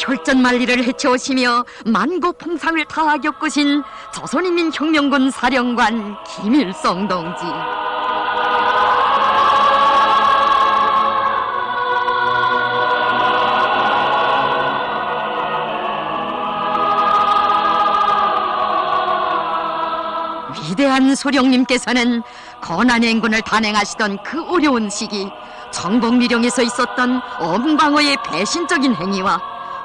혈전만리를 해치우시며 만국풍상을 다 겪으신 조선인민혁명군 사령관 김일성 동지. 위대한 소령님께서는 건안행군을 단행하시던 그 어려운 시기 정복미령에서 있었던 엄방어의 배신적인 행위와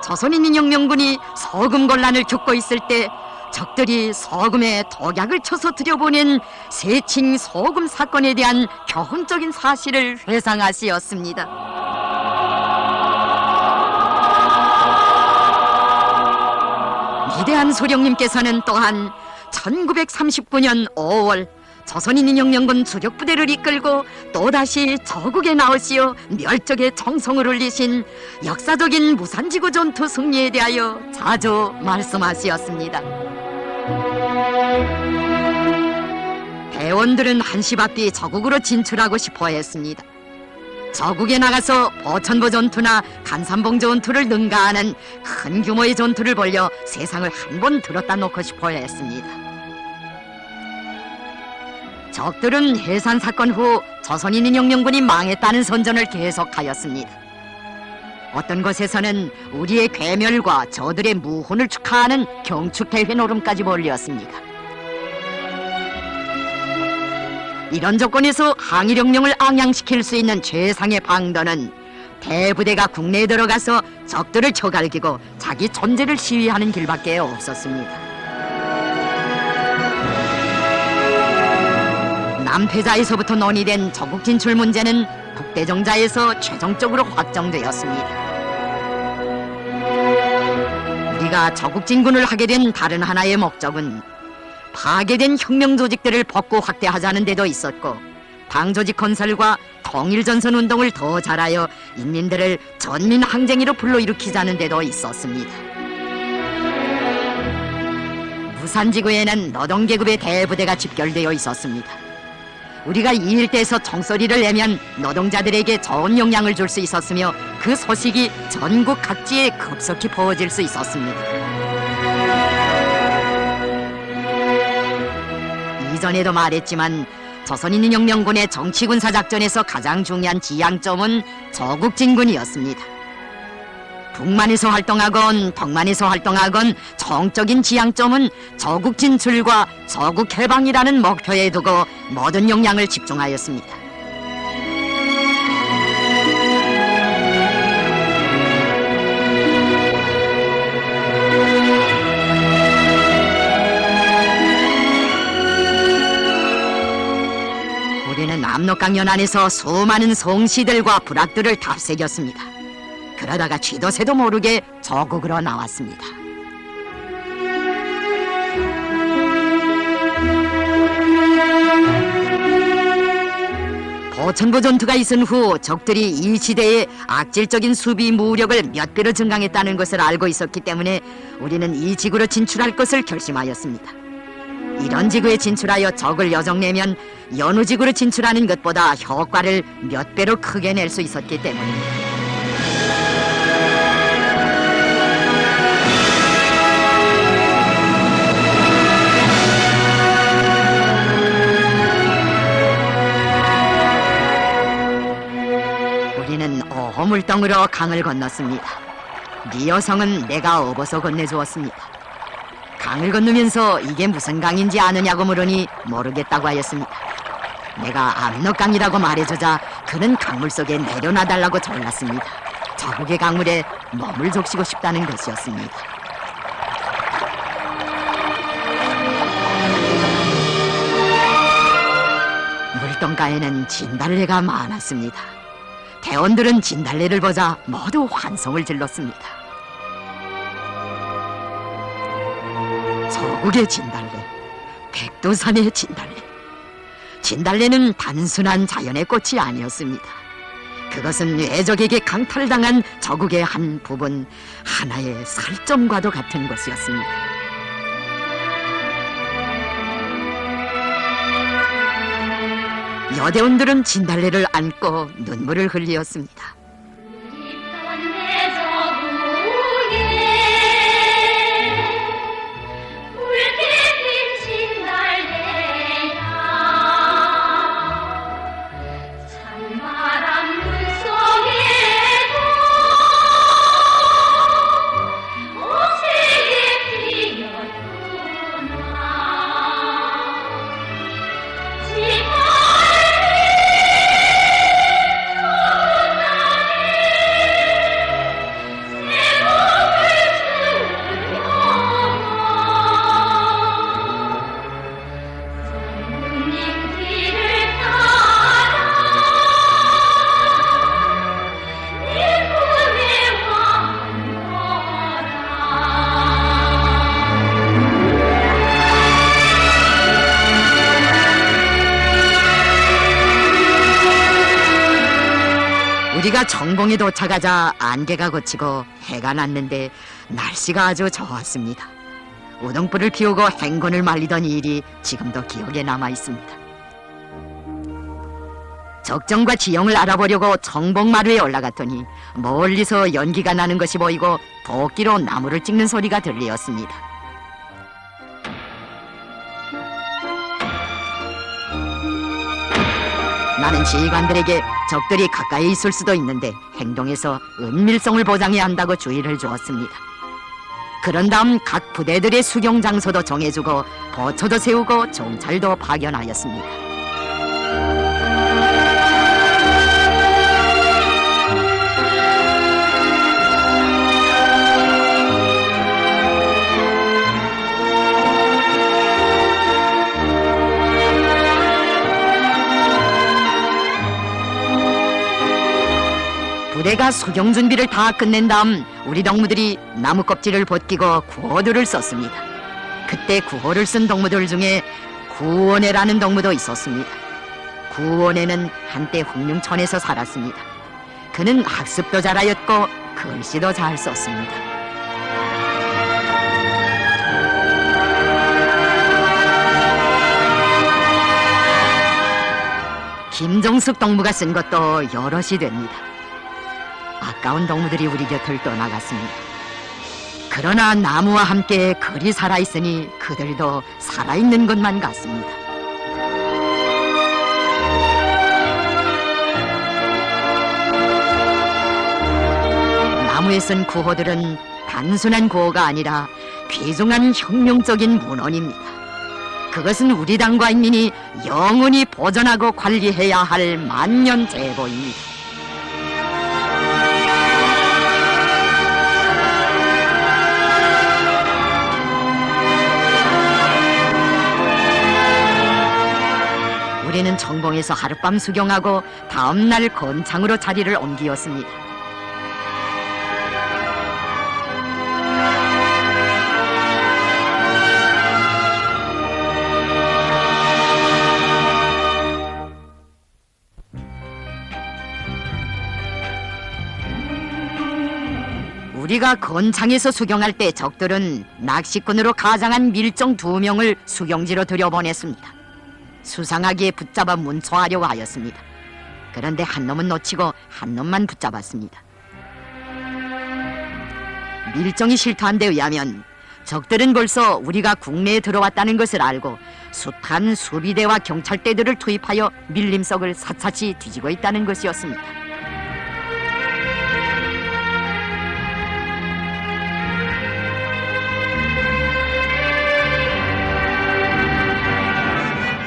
조선인민혁명군이 서금곤란을 겪고 있을 때 적들이 서금에 독약을 쳐서 들여보낸 세칭 서금 사건에 대한 교훈적인 사실을 회상하시었습니다. 위대한 소령님께서는 또한 1939년 5월 조선인민혁명군 주력부대를 이끌고 또다시 저국에 나오시어 멸적의 정성을 올리신 역사적인 무산지구 전투 승리에 대하여 자주 말씀하시었습니다. 대원들은 한시바삐 저국으로 진출하고 싶어 했습니다. 저국에 나가서 보천보 전투나 간산봉 전투를 능가하는 큰 규모의 전투를 벌여 세상을 한 번 들었다 놓고 싶어 했습니다. 적들은 해산 사건 후 조선인민혁명군이 망했다는 선전을 계속하였습니다. 어떤 곳에서는 우리의 괴멸과 저들의 무혼을 축하하는 경축대회 노름까지 벌였습니다. 이런 조건에서 항일혁명을 앙양시킬 수 있는 최상의 방도는 대부대가 국내에 들어가서 적들을 쳐갈기고 자기 존재를 시위하는 길밖에 없었습니다. 남패자에서부터 논의된 저국 진출 문제는 북대정자에서 최종적으로 확정되었습니다. 우리가 저국 진군을 하게 된 다른 하나의 목적은 파괴된 혁명 조직들을 복구 확대하자는 데도 있었고, 당조직 건설과 통일전선 운동을 더 잘하여 인민들을 전민 항쟁이로 불러일으키자는 데도 있었습니다. 무산지구에는 노동계급의 대부대가 집결되어 있었습니다. 우리가 이 일대에서 총소리를 내면 노동자들에게 좋은 영향을 줄 수 있었으며 그 소식이 전국 각지에 급속히 퍼질 수 있었습니다. 이전에도 말했지만 조선인민혁명군의 정치군사작전에서 가장 중요한 지향점은 저국 진군이었습니다. 북만에서 활동하건 동만에서 활동하건 정적인 지향점은 저국 진출과 저국 해방이라는 목표에 두고 모든 역량을 집중하였습니다. 우리는 압록강 연안에서 수많은 성시들과 부락들을 답새겼습니다. 그러다가 쥐도 새도 모르게 저국으로 나왔습니다. 보천보 전투가 있은 후 적들이 이 시대에 악질적인 수비 무력을 몇 배로 증강했다는 것을 알고 있었기 때문에 우리는 이 지구로 진출할 것을 결심하였습니다. 이런 지구에 진출하여 적을 여정내면 여느 지구로 진출하는 것보다 효과를 몇 배로 크게 낼 수 있었기 때문입니다. 우리는 오물덩으로 강을 건넜습니다. 미여성은 내가 업어서 건네주었습니다. 강을 건너면서 이게 무슨 강인지 아느냐고 물으니 모르겠다고 하였습니다. 내가 압록강이라고 말해주자 그는 강물 속에 내려놔달라고 졸랐습니다. 저국의 강물에 몸을 적시고 싶다는 것이었습니다. 물동가에는 진달래가 많았습니다. 대원들은 진달래를 보자 모두 환성을 질렀습니다. 저국의 진달래, 백두산의 진달래. 진달래는 단순한 자연의 꽃이 아니었습니다. 그것은 외적에게 강탈당한 저국의 한 부분, 하나의 살점과도 같은 것이었습니다. 여대원들은 진달래를 안고 눈물을 흘리었습니다. 내 저국에 우리가 정봉에 도착하자 안개가 걷히고 해가 났는데 날씨가 아주 좋았습니다. 우등불을 피우고 행군을 말리던 이 일이 지금도 기억에 남아 있습니다. 적정과 지형을 알아보려고 정봉마루에 올라갔더니 멀리서 연기가 나는 것이 보이고 도끼로 나무를 찍는 소리가 들리었습니다. 나는 지휘관들에게 적들이 가까이 있을 수도 있는데 행동에서 은밀성을 보장해야 한다고 주의를 주었습니다. 그런 다음 각 부대들의 수경 장소도 정해주고 보초도 세우고 정찰도 파견하였습니다. 부대가 수경 준비를 다 끝낸 다음 우리 동무들이 나무 껍질을 벗기고 구호들을 썼습니다. 그때 구호를 쓴 동무들 중에 구원회라는 동무도 있었습니다. 구원회는 한때 흑룡천에서 살았습니다. 그는 학습도 잘하였고 글씨도 잘 썼습니다. 김정숙 동무가 쓴 것도 여럿이 됩니다. 아까운 동무들이 우리 곁을 떠나갔습니다. 그러나 나무와 함께 글이 살아있으니 그들도 살아있는 것만 같습니다. 나무에 쓴 구호들은 단순한 구호가 아니라 귀중한 혁명적인 문헌입니다. 그것은 우리 당과 인민이 영원히 보존하고 관리해야 할 만년 제보입니다. 우리는 정봉에서 하룻밤 수경하고 다음날 건창으로 자리를 옮기었습니다. 우리가 건창에서 수경할 때 적들은 낚시꾼으로 가장한 밀정 2명을 수경지로 들여보냈습니다. 수상하게 붙잡아 문초하려고 하였습니다. 그런데 한 놈은 놓치고 한 놈만 붙잡았습니다. 밀정이 실토한 데 의하면 적들은 벌써 우리가 국내에 들어왔다는 것을 알고 숱한 수비대와 경찰대들을 투입하여 밀림석을 샅샅이 뒤지고 있다는 것이었습니다.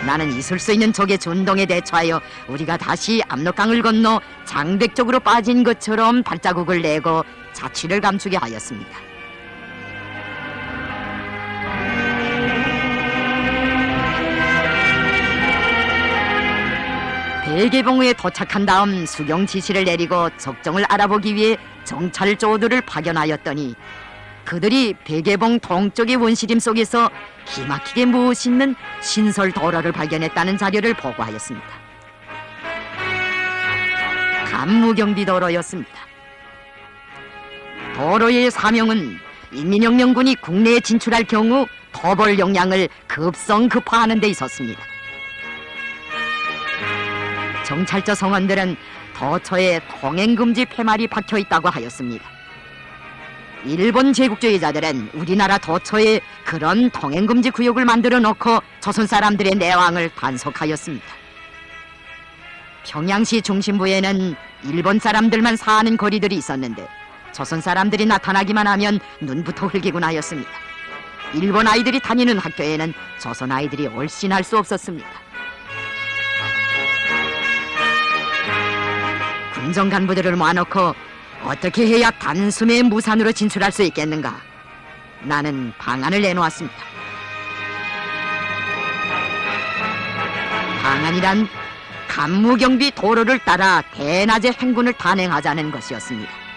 나는 있을 수 있는 적의 준동에 대처하여 우리가 다시 압록강을 건너 장백 쪽으로 빠진 것처럼 발자국을 내고 자취를 감추게 하였습니다. 대개봉에 도착한 다음 수경 지시를 내리고 적정을 알아보기 위해 정찰조들을 파견하였더니 그들이 백예봉 동쪽의 원시림 속에서 기막히게 무엇있는 신설 도로를 발견했다는 자료를 보고하였습니다. 감무경비 도로였습니다. 도로의 사명은 인민혁명군이 국내에 진출할 경우 토벌 역량을 급성급화하는 데 있었습니다. 정찰저 성원들은 도처에 통행금지 폐말이 박혀있다고 하였습니다. 일본 제국주의자들은 우리나라 도처에 그런 통행금지 구역을 만들어 놓고 조선 사람들의 내왕을 단속하였습니다. 평양시 중심부에는 일본 사람들만 사는 거리들이 있었는데 조선 사람들이 나타나기만 하면 눈부터 흘기곤 하였습니다. 일본 아이들이 다니는 학교에는 조선 아이들이 올신할 수 없었습니다. 군정 간부들을 모아놓고 어떻게 해야 단숨에 무산으로 진출할 수 있겠는가? 나는 방안을 내놓았습니다. 방안이란 감무경비 도로를 따라 대낮에 행군을 단행하자는 것이었습니다.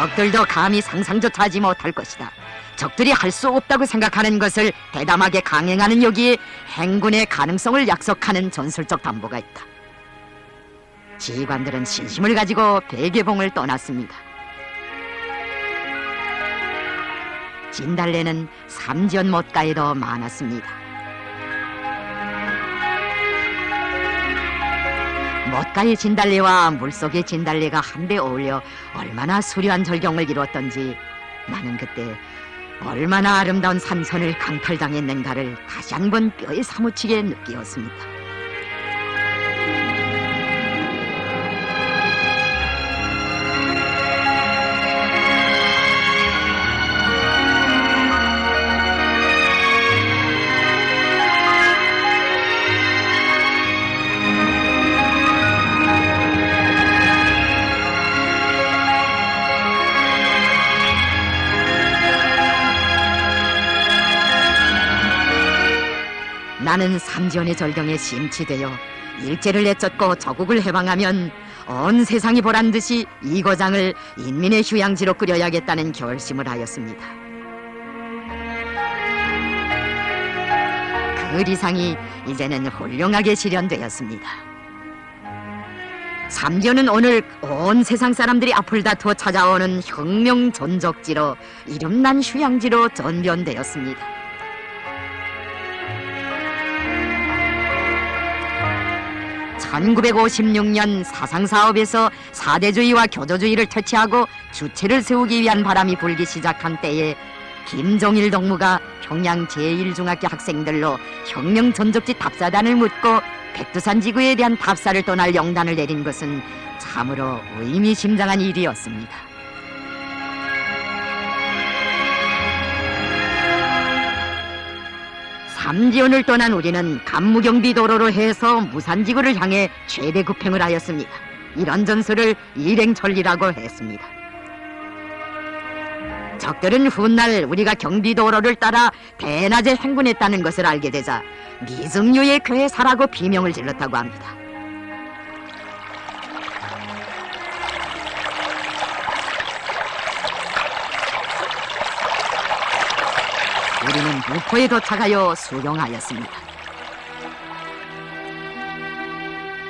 적들도 감히 상상조차 하지 못할 것이다. 적들이 할 수 없다고 생각하는 것을 대담하게 강행하는 여기에 행군의 가능성을 약속하는 전술적 담보가 있다. 지휘관들은 신심을 가지고 백예봉을 떠났습니다. 진달래는 삼지연 못가에도 많았습니다. 못가의 진달래와 물속의 진달래가 한데 어울려 얼마나 수려한 절경을 이루었던지 나는 그때 얼마나 아름다운 산선을 강탈당했는가를 다시 한번 뼈에 사무치게 느끼었습니다. 나는 삼지연의 절경에 심취되어 일제를 내쫓고 저국을 해방하면 온 세상이 보란 듯이 이 고장을 인민의 휴양지로 꾸려야겠다는 결심을 하였습니다. 그 리상이 이제는 훌륭하게 실현되었습니다. 삼지연은 오늘 온 세상 사람들이 앞을 다투어 찾아오는 혁명 전적지로 이름난 휴양지로 전변되었습니다. 1956년 사상사업에서 사대주의와 교조주의를 퇴치하고 주체를 세우기 위한 바람이 불기 시작한 때에 김종일 동무가 평양 제1중학교 학생들로 혁명 전적지 답사단을 묻고 백두산 지구에 대한 답사를 떠날 영단을 내린 것은 참으로 의미심장한 일이었습니다. 삼지연을 떠난 우리는 감무경비도로로 해서 무산지구를 향해 최대 급행을 하였습니다. 이런 전술을 일행천리라고 했습니다. 적들은 훗날 우리가 경비도로를 따라 대낮에 행군했다는 것을 알게 되자 미승류의 괴사라고 비명을 질렀다고 합니다. 우리는 무포에 도착하여 수경하였습니다.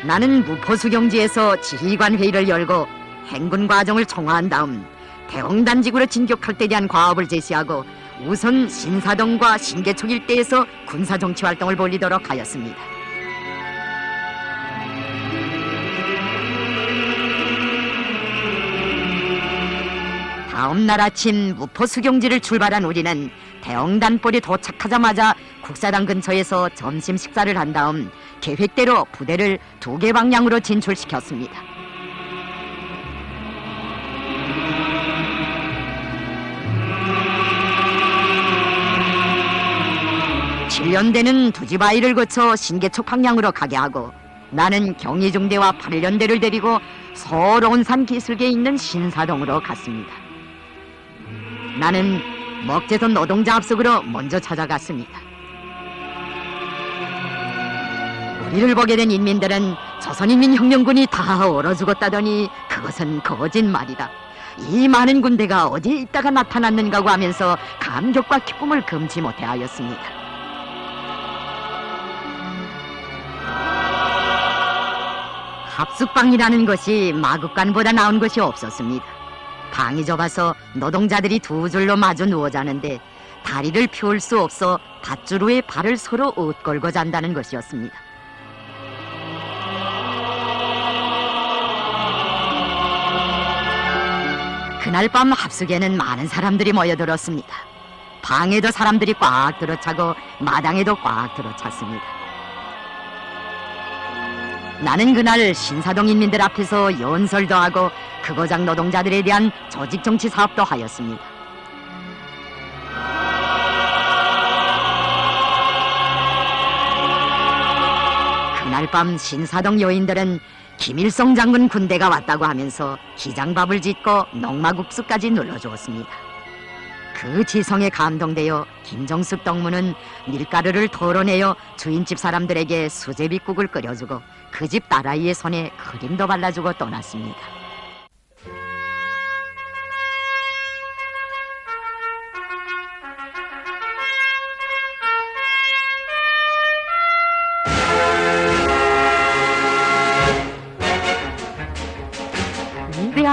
나는 무포 수경지에서 지휘관 회의를 열고 행군 과정을 총화한 다음 대홍단지구로 진격할 때 대한 과업을 제시하고 우선 신사동과 신계촉 일대에서 군사정치 활동을 벌이도록 하였습니다. 다음 날 아침 무포 수경지를 출발한 우리는 대홍단벌이 도착하자마자 국사당 근처에서 점심 식사를 한 다음 계획대로 부대를 2개 방향으로 진출시켰습니다. 칠련대는 두지바이를 거쳐 신계촉 방향으로 가게 하고 나는 경희중대와 8년대를 데리고 서울 온산 기슭에 있는 신사동으로 갔습니다. 나는 먹재선 노동자 합숙으로 먼저 찾아갔습니다. 우리를 보게 된 인민들은 조선인민혁명군이 다 얼어 죽었다더니 그것은 거짓말이다. 이 많은 군대가 어디에 있다가 나타났는가고 하면서 감격과 기쁨을 금치 못해 하였습니다. 합숙방이라는 것이 마국간보다 나은 것이 없었습니다. 방이 좁아서 노동자들이 2줄로 마주 누워 자는데 다리를 펴올 수 없어 밧줄 위에 발을 서로 옷걸고 잔다는 것이었습니다. 그날 밤 합숙에는 많은 사람들이 모여들었습니다. 방에도 사람들이 꽉 들어차고 마당에도 꽉 들어찼습니다. 나는 그날 신사동 인민들 앞에서 연설도 하고 그 고장 노동자들에 대한 조직정치 사업도 하였습니다. 그날 밤 신사동 여인들은 김일성 장군 군대가 왔다고 하면서 기장밥을 짓고 농마국수까지 눌러주었습니다. 그 지성에 감동되어 김정숙 동무는 밀가루를 덜어내어 주인집 사람들에게 수제비국을 끓여주고 그 집 딸아이의 손에 크림도 발라주고 떠났습니다.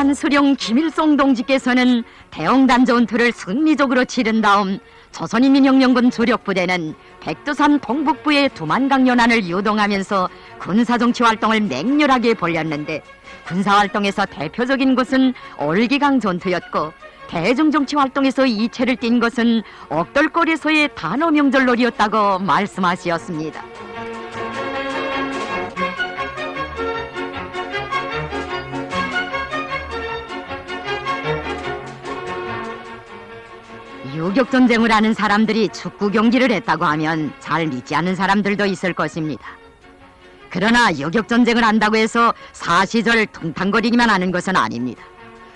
위대한 수령 김일성 동지께서는 대영단 전투를 승리적으로 치른 다음 조선인민혁명군 주력부대는 백두산 동북부의 두만강 연안을 유동하면서 군사정치 활동을 맹렬하게 벌였는데, 군사활동에서 대표적인 것은 올기강 전투였고, 대중정치 활동에서 이체를 띈 것은 옥돌거리에서의 단어명절놀이였다고 말씀하시었습니다. 유격전쟁을 하는 사람들이 축구 경기를 했다고 하면 잘 믿지 않는 사람들도 있을 것입니다. 그러나 유격전쟁을 한다고 해서 사시절 퉁탕거리기만 하는 것은 아닙니다.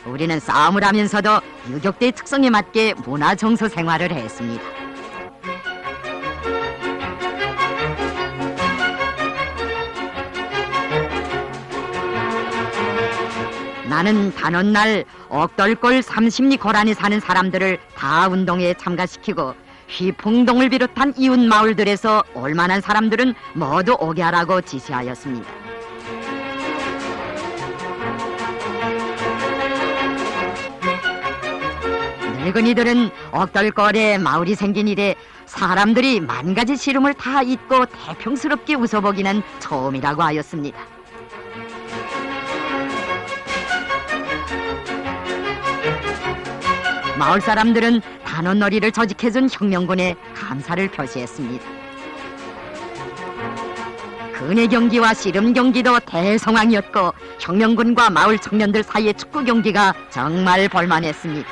우리는 싸움을 하면서도 유격대의 특성에 맞게 문화정서 생활을 했습니다. 나는 단오날 옥돌골 30리 고란에 사는 사람들을 다 운동에 참가시키고, 휘풍동을 비롯한 이웃 마을들에서 올만한 사람들은 모두 오게 하라고 지시하였습니다. 늙은이들은 옥돌골에 마을이 생긴 이래 사람들이 만 가지 시름을 다 잊고 태평스럽게 웃어보기는 처음이라고 하였습니다. 마을 사람들은 단오놀이를 조직해준 혁명군에 감사를 표시했습니다. 근회 경기와 씨름 경기도 대성황이었고, 혁명군과 마을 청년들 사이의 축구 경기가 정말 볼만했습니다.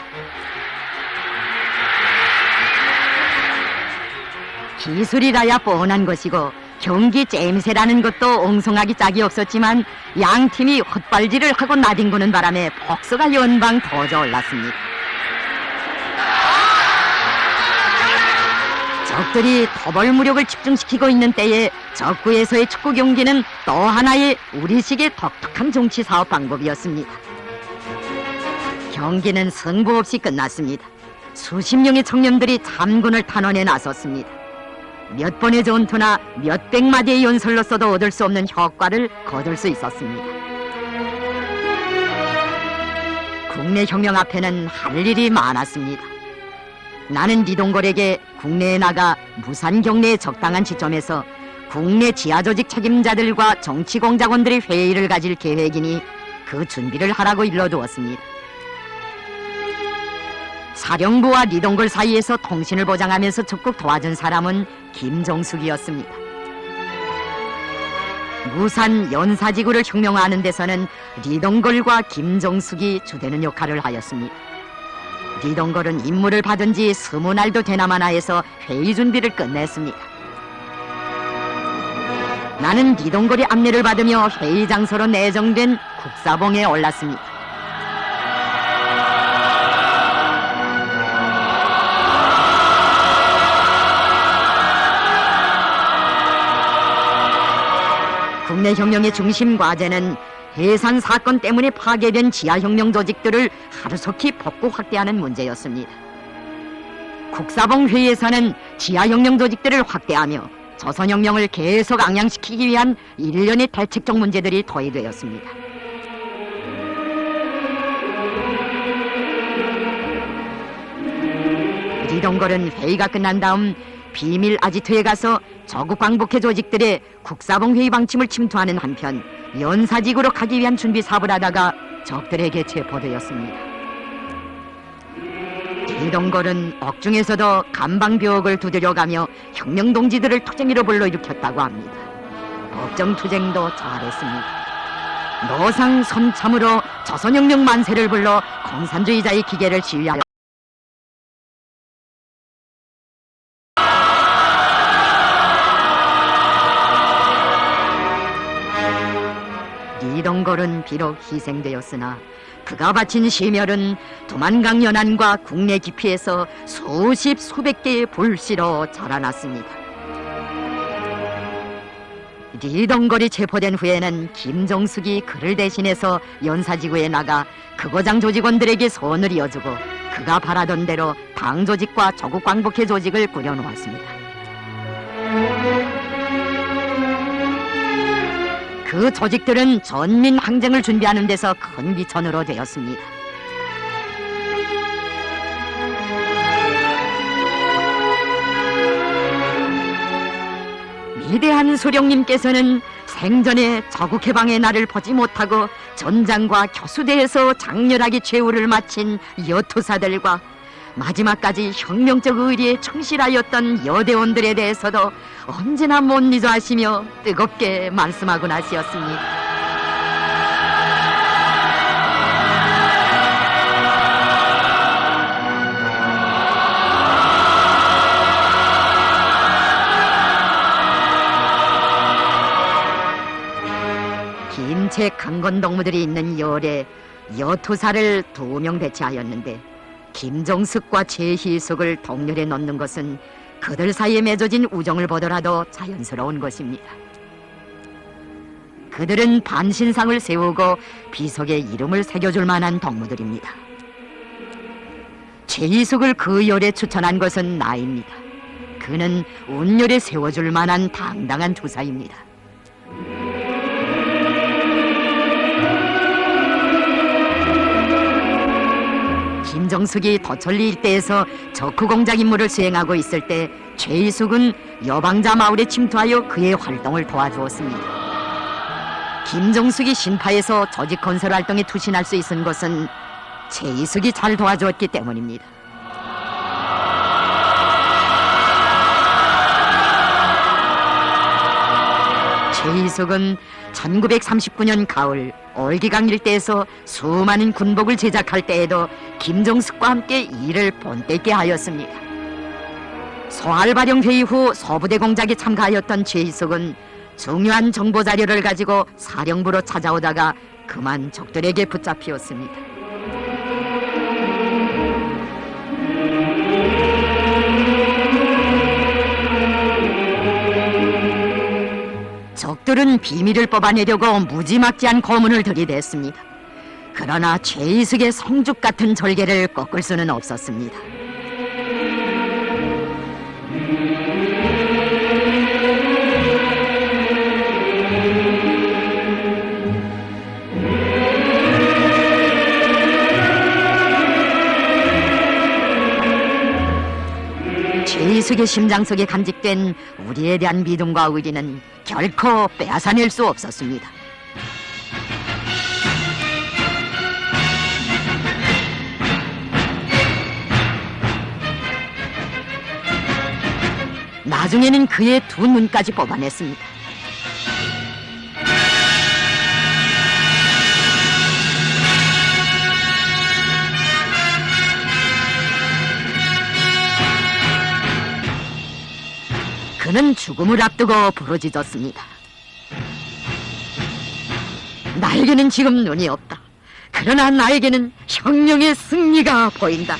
기술이라야 뻔한 것이고 경기 잼새라는 것도 엉성하기 짝이 없었지만, 양 팀이 헛발질을 하고 나뒹구는 바람에 복수가 연방 터져 올랐습니다. 적들이 토벌 무력을 집중시키고 있는 때에 적구에서의 축구 경기는 또 하나의 우리식의 독특한 정치 사업 방법이었습니다. 경기는 승부 없이 끝났습니다. 수십 명의 청년들이 참군을 탄원해 나섰습니다. 몇 번의 전투나 몇백 마디의 연설로서도 얻을 수 없는 효과를 거둘 수 있었습니다. 국내 혁명 앞에는 할 일이 많았습니다. 나는 리동걸에게 국내에 나가 무산 경내의 적당한 지점에서 국내 지하조직 책임자들과 정치공작원들의 회의를 가질 계획이니 그 준비를 하라고 일러두었습니다. 사령부와 리동걸 사이에서 통신을 보장하면서 적극 도와준 사람은 김정숙이었습니다. 무산 연사지구를 혁명화하는 데서는 리동걸과 김정숙이 주되는 역할을 하였습니다. 리동걸은 임무를 받은 지 20날도 되나마나 해서 회의 준비를 끝냈습니다. 나는 리동걸의 안내를 받으며 회의 장소로 내정된 국사봉에 올랐습니다. 국내 혁명의 중심 과제는 해산 사건 때문에 파괴된 지하혁명 조직들을 하루속히 복구 확대하는 문제였습니다. 국사봉 회의에서는 지하혁명 조직들을 확대하며 조선혁명을 계속 앙양시키기 위한 일련의 대책적 문제들이 토의되었습니다. 리동걸은 회의가 끝난 다음 비밀 아지트에 가서 저국 광복회 조직들의 국사봉 회의 방침을 침투하는 한편 연사직으로 가기 위한 준비 사업을 하다가 적들에게 체포되었습니다. 리동걸은 옥중에서도 감방벽을 두드려가며 혁명동지들을 투쟁이로 불러일으켰다고 합니다. 법정투쟁도 잘했습니다. 노상 선참으로 조선혁명 만세를 불러 공산주의자의 기계를 지휘하여 리동걸은 비록 희생되었으나 그가 바친 심혈은 두만강 연안과 국내 깊이에서 수십 수백 개의 불씨로 자라났습니다. 리동걸이 체포된 후에는 김정숙이 그를 대신해서 연사지구에 나가 극거장 조직원들에게 소원을 이어주고 그가 바라던 대로 당 조직과 조국 광복회 조직을 꾸려놓았습니다. 그 조직들은 전민 항쟁을 준비하는 데서 큰 비천으로 되었습니다. 위대한 소령님께서는 생전에 자국해방의 날을 보지 못하고 전장과 교수대에서 장렬하게 최후를 마친 여투사들과 마지막까지 혁명적 의리에 충실하였던 여대원들에 대해서도 언제나 못 잊어 하시며 뜨겁게 말씀하곤 하시었습니다. 긴 책 강건 동무들이 있는 열에 여투사를 2명 배치하였는데 김정숙과 최희숙을 동렬에 넣는 것은 그들 사이에 맺어진 우정을 보더라도 자연스러운 것입니다. 그들은 반신상을 세우고 비석에 이름을 새겨줄 만한 동무들입니다. 최희숙을 그 열에 추천한 것은 나입니다. 그는 운열에 세워줄 만한 당당한 투사입니다. 김정숙이 도천리 일대에서 적후공작 임무를 수행하고 있을 때 최희숙은 여방자 마을에 침투하여 그의 활동을 도와주었습니다. 김정숙이 신파에서 조직 건설 활동에 투신할 수 있은 것은 최희숙이 잘 도와주었기 때문입니다. 최희숙은 1939년 가을 올기강 일대에서 수많은 군복을 제작할 때에도 김정숙과 함께 일을 본때있게 하였습니다. 소알발령 회의 후 소부대 공작에 참가하였던 최희숙은 중요한 정보 자료를 가지고 사령부로 찾아오다가 그만 적들에게 붙잡히었습니다. 적들은 비밀을 뽑아내려고 무지막지한 고문을 들이댔습니다. 그러나 최희숙의 성죽 같은 절개를 꺾을 수는 없었습니다. 최희숙의 심장 속에 간직된 우리에 대한 믿음과 의리는 결코 빼앗아낼 수 없었습니다. 나중에는 그의 2눈까지 뽑아냈습니다. 그는 죽음을 앞두고 부르짖었습니다. 나에게는 지금 눈이 없다. 그러나 나에게는 혁명의 승리가 보인다.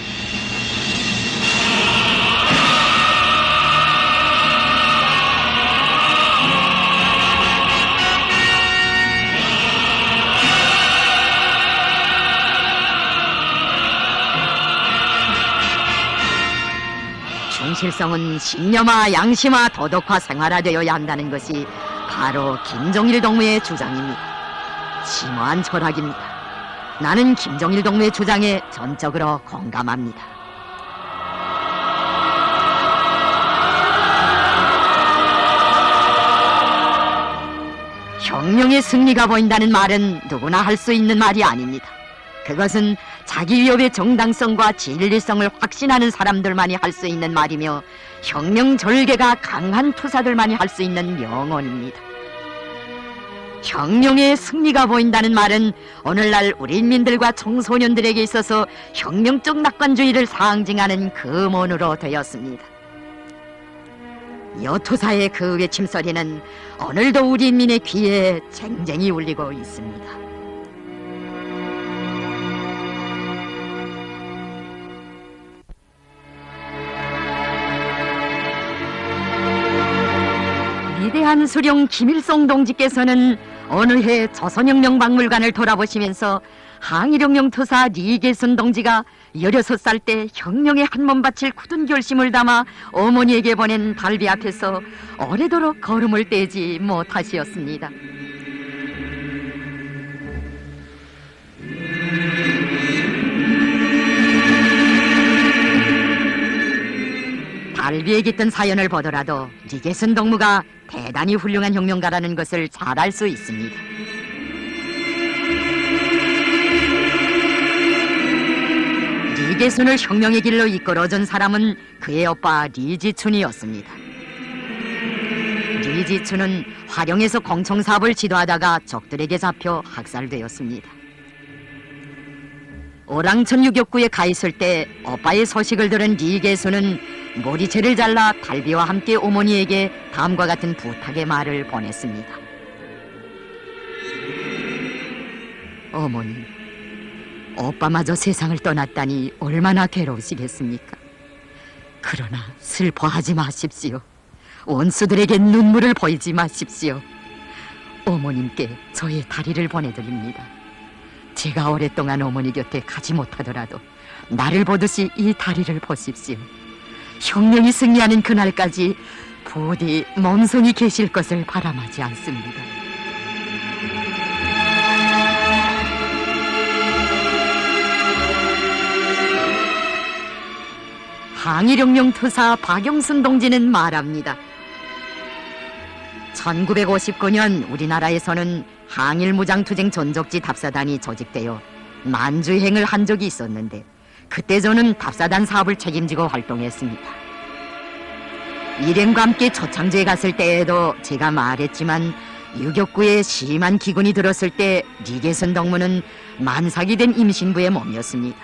충실성은 신념화, 양심화, 도덕화, 생활화되어야 한다는 것이 바로 김정일 동무의 주장입니다. 심오한 철학입니다. 나는 김정일 동무의 주장에 전적으로 공감합니다. 혁명의 승리가 보인다는 말은 누구나 할 수 있는 말이 아닙니다. 그것은 자기 위협의 정당성과 진리성을 확신하는 사람들만이 할 수 있는 말이며 혁명 절개가 강한 투사들만이 할 수 있는 명언입니다. 혁명의 승리가 보인다는 말은 오늘날 우리 인민들과 청소년들에게 있어서 혁명적 낙관주의를 상징하는 금원으로 되었습니다. 여투사의 그 외침소리는 오늘도 우리 인민의 귀에 쟁쟁이 울리고 있습니다. 위대한 수령 김일성 동지께서는 어느 해 조선혁명박물관을 돌아보시면서 항일혁명 투사 리계순 동지가 16살 때 혁명에 한 몸 바칠 굳은 결심을 담아 어머니에게 보낸 달비 앞에서 오래도록 걸음을 떼지 못하시었습니다. 달비에 깃든 사연을 보더라도 리게슨 동무가 대단히 훌륭한 혁명가라는 것을 잘 알 수 있습니다. 리게순을 혁명의 길로 이끌어준 사람은 그의 오빠 리지춘이었습니다. 리지춘은 화령에서 공청사업을 지도하다가 적들에게 잡혀 학살되었습니다. 오랑천 유격구에 가 있을 때 오빠의 소식을 들은 리게순은 머리채를 잘라 달비와 함께 어머니에게 다음과 같은 부탁의 말을 보냈습니다. 어머니, 오빠마저 세상을 떠났다니 얼마나 괴로우시겠습니까? 그러나 슬퍼하지 마십시오. 원수들에게 눈물을 보이지 마십시오. 어머님께 저의 다리를 보내드립니다. 제가 오랫동안 어머니 곁에 가지 못하더라도 나를 보듯이 이 다리를 보십시오. 혁명이 승리하는 그날까지 부디 몸손이 계실 것을 바람하지 않습니다. 항일혁명 투사 박영순 동지는 말합니다. 1959년 우리나라에서는 항일무장투쟁 전적지 답사단이 조직되어 만주행을 한 적이 있었는데 그때 저는 답사단 사업을 책임지고 활동했습니다. 일행과 함께 초창주에 갔을 때에도 제가 말했지만 유격구에 심한 기근이 들었을 때 리게슨 동무는 만삭이 된 임신부의 몸이었습니다.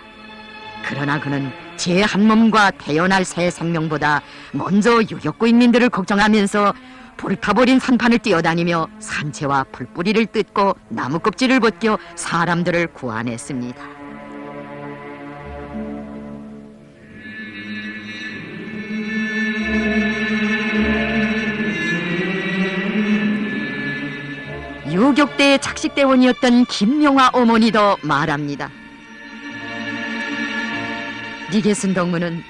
그러나 그는 제 한 몸과 태어날 새 생명보다 먼저 유격구 인민들을 걱정하면서 불타버린 산판을 뛰어다니며 산채와 풀뿌리를 뜯고 나무 껍질을 벗겨 사람들을 구원했습니다. 유격대의 착식대원이었던 김명화 어머니도 말합니다. 리게슨 동무는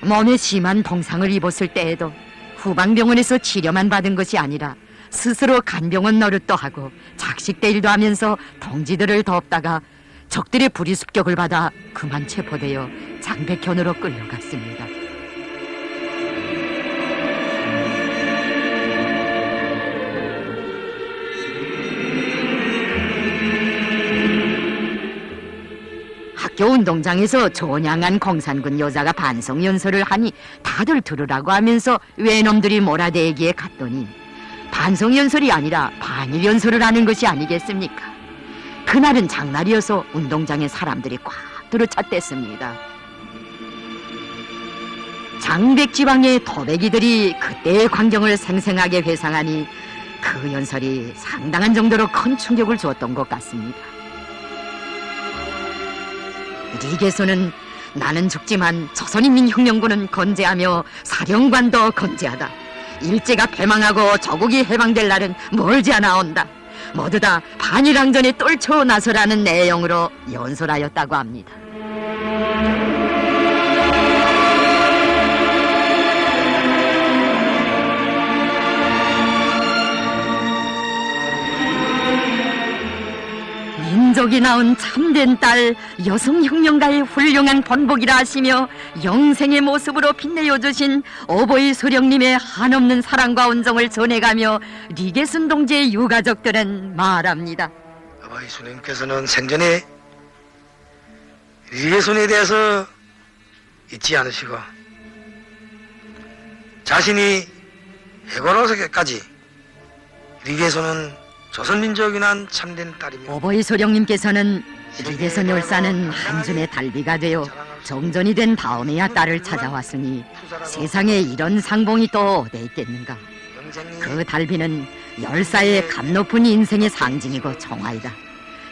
몸에 심한 동상을 입었을 때에도 후방병원에서 치료만 받은 것이 아니라 스스로 간병원 노릇도 하고 작식대 일도 하면서 동지들을 돕다가 적들의 불의 습격을 받아 그만 체포되어 장백현으로 끌려갔습니다. 학교 운동장에서 존양한 공산군 여자가 반성연설을 하니 다들 들으라고 하면서 외놈들이 몰아대기에 갔더니 반성연설이 아니라 반일연설을 하는 것이 아니겠습니까? 그날은 장날이어서 운동장에 사람들이 꽉 들어찼댔습니다. 장백지방의 토백이들이 그때의 광경을 생생하게 회상하니 그 연설이 상당한 정도로 큰 충격을 주었던 것 같습니다. 리게소는 나는 죽지만 조선인민혁명군은 건재하며 사령관도 건재하다. 일제가 패망하고 조국이 해방될 날은 멀지 않아 온다. 모두 다 반일항전에 떨쳐 나서라는 내용으로 연설하였다고 합니다. 민족이 낳은 참된 딸 여성혁명가의 훌륭한 본보기라 하시며 영생의 모습으로 빛내어 주신 어버이 소령님의 한없는 사랑과 온정을 전해가며 리게순 동지의 유가족들은 말합니다. 어버이 소령님께서는 생전에 리게순에 대해서 잊지 않으시고 자신이 해고로서까지 리게순은 조선민족이 난 참된 딸입니다. 어버이 소령님께서는 리게순 열사는 한줌의 달비가 되어 정전이 된 다음에야 딸을 찾아왔으니 세상에 이런 상봉이 또 어디 있겠는가. 그 달비는 열사의 값높은 인생의 상징이고 총알이다.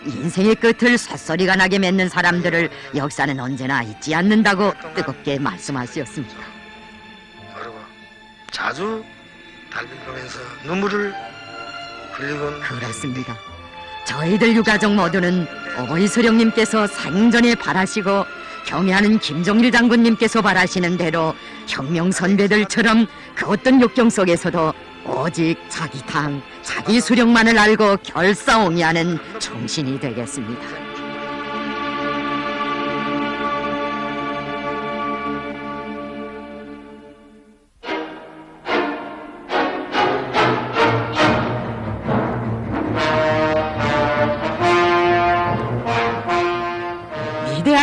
인생의 끝을 쇳소리가 나게 맺는 사람들을 역사는 언제나 잊지 않는다고 뜨겁게 말씀하셨습니다. 그리고 자주 달비를 보면서 눈물을 그렇습니다. 저희들 유가족 모두는 어버이 소령님께서 생전에 바라시고 경애하는 김종일 장군님께서 바라시는 대로 혁명 선배들처럼 그 어떤 역경 속에서도 오직 자기 당, 자기 수령만을 알고 결사옹이하는 충신이 되겠습니다.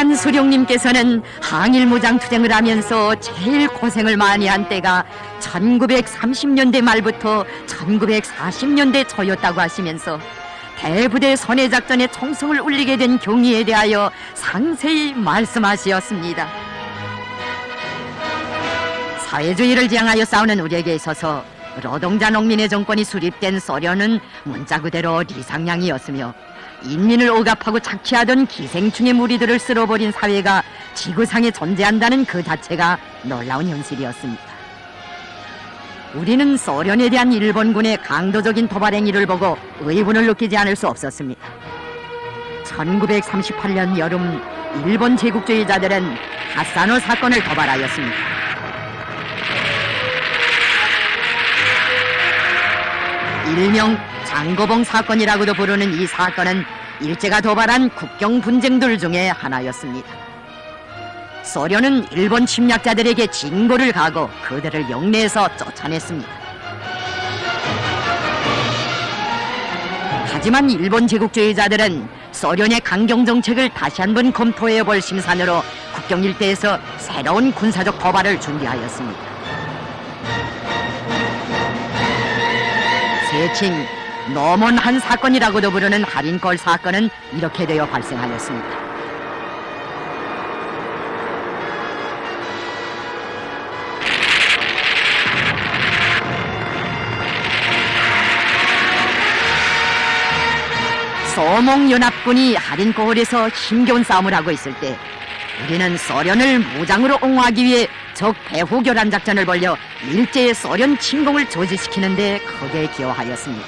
한수룡님께서는 항일무장투쟁을 하면서 제일 고생을 많이 한 때가 1930년대 말부터 1940년대 초였다고 하시면서 대부대 선해작전의 총성을 울리게 된 경위에 대하여 상세히 말씀하시었습니다. 사회주의를 지향하여 싸우는 우리에게 있어서 노동자 농민의 정권이 수립된 소련은 문자 그대로 리상향이었으며 인민을 억압하고 착취하던 기생충의 무리들을 쓸어버린 사회가 지구상에 존재한다는 그 자체가 놀라운 현실이었습니다. 우리는 소련에 대한 일본군의 강도적인 도발 행위를 보고 의분을 느끼지 않을 수 없었습니다. 1938년 여름 일본 제국주의자들은 하사노 사건을 도발하였습니다. 일명 장고봉 사건이라고도 부르는 이 사건은 일제가 도발한 국경 분쟁들 중에 하나였습니다. 소련은 일본 침략자들에게 진고를 가고 그들을 영내에서 쫓아냈습니다. 하지만 일본 제국주의자들은 소련의 강경 정책을 다시 한번 검토해 볼 심산으로 국경 일대에서 새로운 군사적 도발을 준비하였습니다. 대칭 노몬한 사건이라고도 부르는 할인골 사건은 이렇게 되어 발생하였습니다. 소몽연합군이 할인골에서 힘겨운 싸움을 하고 있을 때 우리는 소련을 무장으로 옹호하기 위해 적 배후교란 작전을 벌여 일제의 소련 침공을 저지시키는 데 크게 기여하였습니다.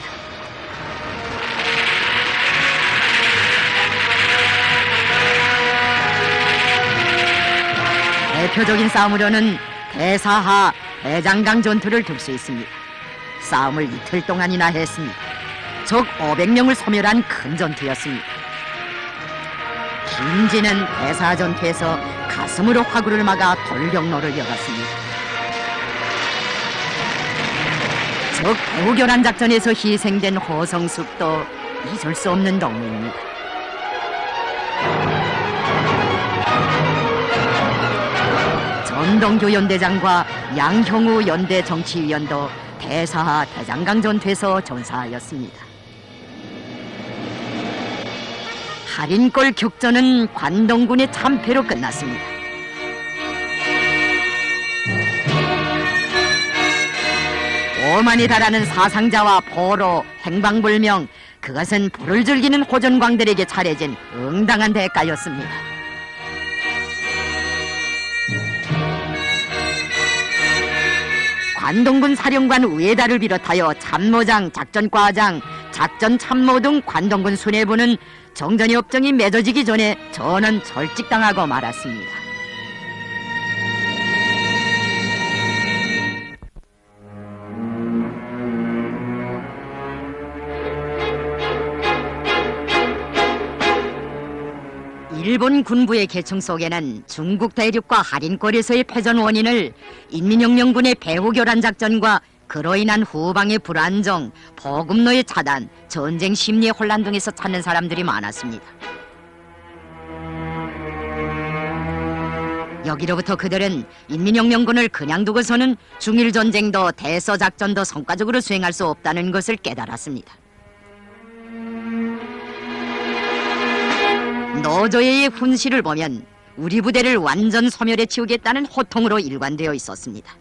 대표적인 싸움으로는 대사하 대장강 전투를 들 수 있습니다. 싸움을 이틀 동안이나 했습니다. 적 500명을 소멸한 큰 전투였습니다. 김진은 대사하 전투에서 가슴으로 화구를 막아 돌격로를 열었습니다. 적 배후교란 작전에서 희생된 허성숙도 잊을 수 없는 동무입니다. 전동규 연대장과 양형우 연대 정치위원도 대사하 대장강 전투에서 전사하였습니다. 할인골 격전은 관동군의 참패로 끝났습니다. 오만에 달하는 사상자와 포로, 행방불명, 그것은 불을 즐기는 호전광들에게 차려진 응당한 대가였습니다. 관동군 사령관 우에다를 비롯하여 참모장, 작전과장, 작전참모 등 관동군 수뇌부는 정전의 업적이 맺어지기 전에 전원 절직당하고 말았습니다. 일본 군부의 계층 속에는 중국 대륙과 할인골에서의 패전 원인을 인민혁명군의 배후교란 작전과 그로 인한 후방의 불안정, 보급로의 차단, 전쟁 심리의 혼란 등에서 찾는 사람들이 많았습니다. 여기로부터 그들은 인민혁명군을 그냥 두고서는 중일전쟁도 대서작전도 성과적으로 수행할 수 없다는 것을 깨달았습니다. 노조의 훈시를 보면 우리 부대를 완전 소멸해 치우겠다는 호통으로 일관되어 있었습니다.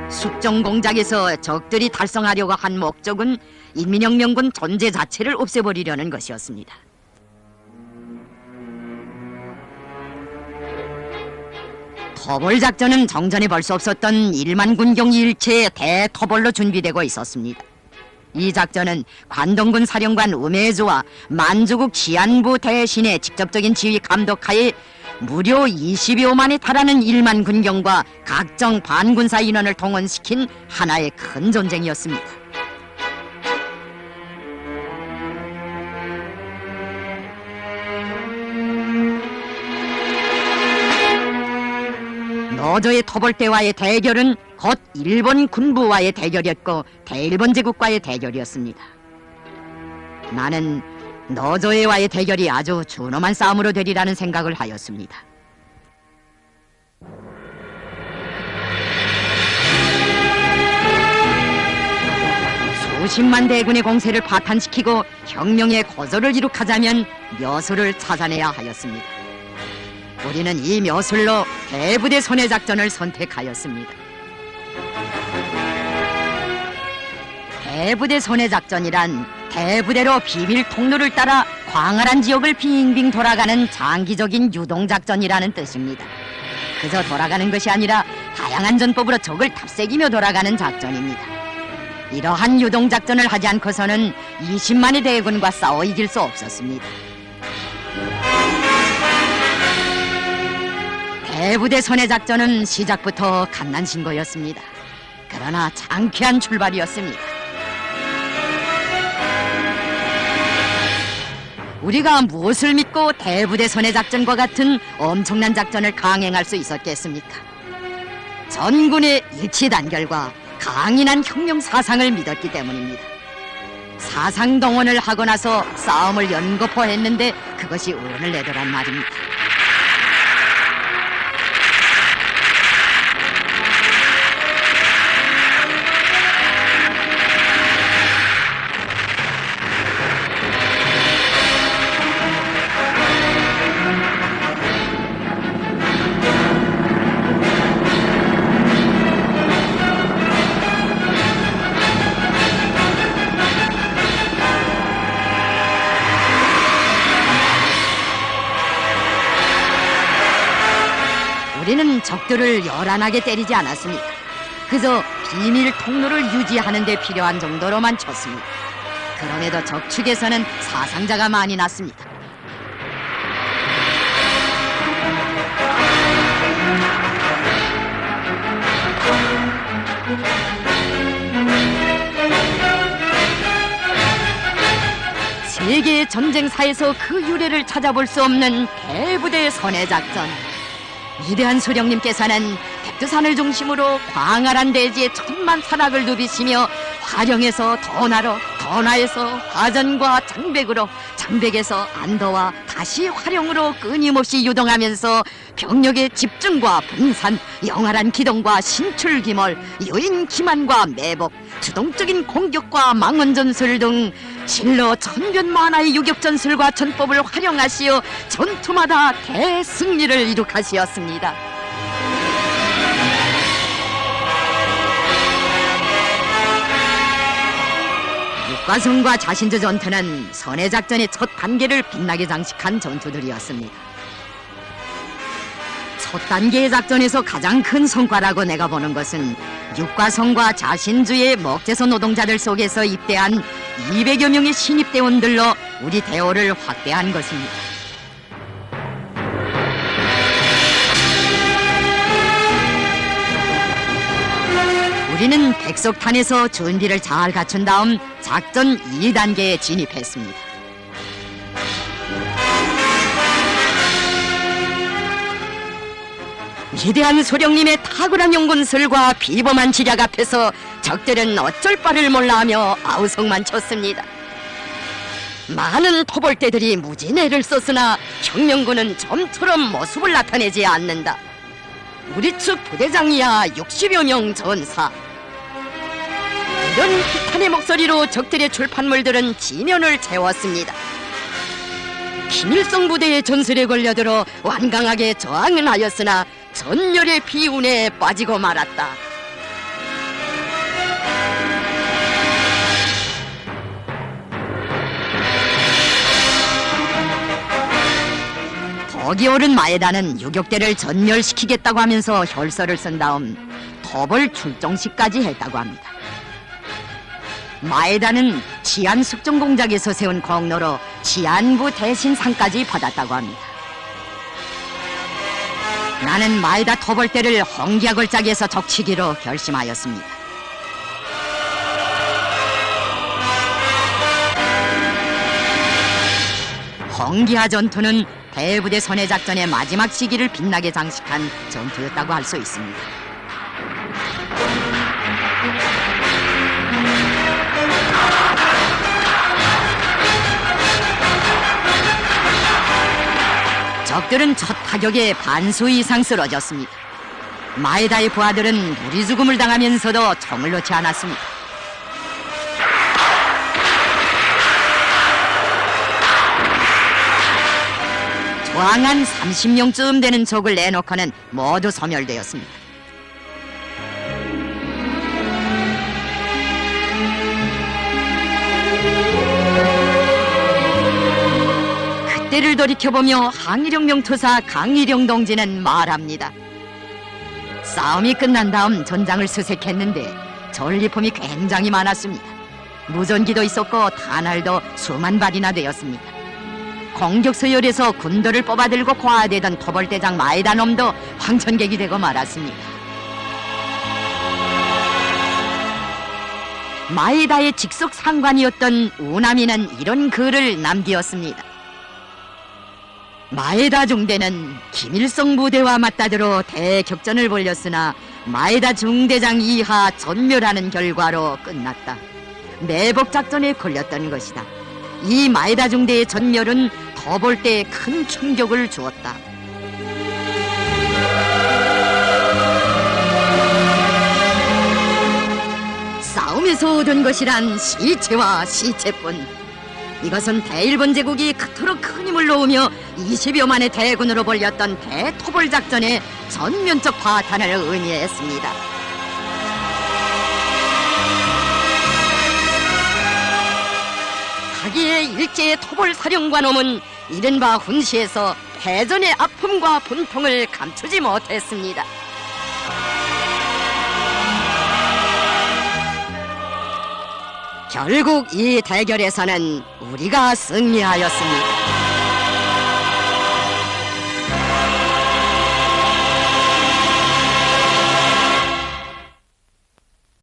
숙정 공작에서 적들이 달성하려고 한 목적은 인민혁명군 존재 자체를 없애버리려는 것이었습니다. 토벌 작전은 정전에 볼 수 없었던 1만 군경 일체의 대토벌로 준비되고 있었습니다. 이 작전은 관동군 사령관 우메주와 만주국 치안부 대신의 직접적인 지휘 감독하에 무려 20여만에 달하는 1만 군경과 각종 반군사 인원을 동원시킨 하나의 큰 전쟁이었습니다. 노조의 토벌대와의 대결은 곧 일본 군부와의 대결이었고 대일본 제국과의 대결이었습니다. 나는 너조애와의 대결이 아주 준엄한 싸움으로 되리라는 생각을 하였습니다. 수십만 대군의 공세를 파탄시키고 혁명의 고조를 이룩하자면 묘술을 찾아내야 하였습니다. 우리는 이 묘술로 대부대 손해작전을 선택하였습니다. 대부대 손해작전이란 대부대로 비밀 통로를 따라 광활한 지역을 빙빙 돌아가는 장기적인 유동작전이라는 뜻입니다. 그저 돌아가는 것이 아니라 다양한 전법으로 적을 탑새기며 돌아가는 작전입니다. 이러한 유동작전을 하지 않고서는 20만의 대군과 싸워 이길 수 없었습니다. 대부대 손해작전은 시작부터 갓난신고였습니다. 그러나 장쾌한 출발이었습니다. 우리가 무엇을 믿고 대부대 손해작전과 같은 엄청난 작전을 강행할 수 있었겠습니까? 전군의 일치단결과 강인한 혁명 사상을 믿었기 때문입니다. 사상동원을 하고 나서 싸움을 연거푸했는데 그것이 운을 내더란 말입니다. 우리는 적들을 요란하게 때리지 않았습니다. 그저 비밀 통로를 유지하는 데 필요한 정도로만 쳤습니다. 그럼에도 적측에서는 사상자가 많이 났습니다. 세계의 전쟁사에서 그 유래를 찾아볼 수 없는 대부대 선해작전. 위대한 소령님께서는 백두산을 중심으로 광활한 대지에 천만 산악을 누비시며 화령에서 던화로, 던화에서 화전과 장백으로, 장백에서 안도와 다시 화령으로 끊임없이 유동하면서 병력의 집중과 분산, 영활한 기동과 신출기몰, 여인 기만과 매복, 주동적인 공격과 망원전술 등 실로 천변만화의 유격전술과 전법을 활용하시어 전투마다 대승리를 이룩하시었습니다. 육과성과 자신주 전투는 선해작전의 첫 단계를 빛나게 장식한 전투들이었습니다. 첫 단계의 작전에서 가장 큰 성과라고 내가 보는 것은 육과성과 자신주의 먹재소 노동자들 속에서 입대한 200여 명의 신입대원들로 우리 대오를 확대한 것입니다. 우리는 백석탄에서 준비를 잘 갖춘 다음 작전 2단계에 진입했습니다. 위대한 소령님의 탁월한 연군술과 비범한 지략 앞에서 적들은 어쩔 바를 몰라하며 아우성만 쳤습니다. 많은 토벌대들이 무진애를 썼으나 혁명군은 좀처럼 모습을 나타내지 않는다. 우리 측 부대장이야 60여 명 전사. 이런 비탄의 목소리로 적들의 출판물들은 지면을 채웠습니다. 김일성 부대의 전술에 걸려들어 완강하게 저항은 하였으나 전열의 비운에 빠지고 말았다. 덕이 오른 마에다는 유격대를 전멸시키겠다고 하면서 혈서를 쓴 다음 토벌 출정식까지 했다고 합니다. 마에다는 치안 숙정공작에서 세운 공로로 치안부 대신상까지 받았다고 합니다. 나는 마에다 토벌대를 홍기하 골짜기에서 적치기로 결심하였습니다. 홍기하 전투는 대부대 선해작전의 마지막 시기를 빛나게 장식한 전투였다고 할 수 있습니다. 적들은 첫 타격에 반수 이상 쓰러졌습니다. 마에다의 부하들은 무리 죽음을 당하면서도 총을 놓지 않았습니다. 조항한 30명쯤 되는 적을 내놓고는 모두 소멸되었습니다. 그때를 돌이켜보며 항일영 명투사 강일영 동지는 말합니다. 싸움이 끝난 다음 전장을 수색했는데 전리품이 굉장히 많았습니다. 무전기도 있었고 탄알도 수만 발이나 되었습니다. 공격 서열에서 군도를 뽑아들고 고아되던 토벌대장 마에다 놈도 황천객이 되고 말았습니다. 마에다의 직속 상관이었던 우나미는 이런 글을 남기었습니다. 마에다 중대는 김일성 부대와 맞다들어 대격전을 벌였으나 마에다 중대장 이하 전멸하는 결과로 끝났다. 매복 작전에 걸렸던 것이다. 이 마에다 중대의 전멸은 토벌대에 큰 충격을 주었다. 싸움에서 얻은 것이란 시체와 시체뿐. 이것은 대일본 제국이 그토록 큰 힘을 놓으며 20여만의 대군으로 벌였던 대토벌 작전의 전면적 파탄을 의미했습니다. 타기의 일제의 토벌 사령관놈은 이른바 훈시에서 패전의 아픔과 분통을 감추지 못했습니다. 결국 이 대결에서는 우리가 승리하였습니다.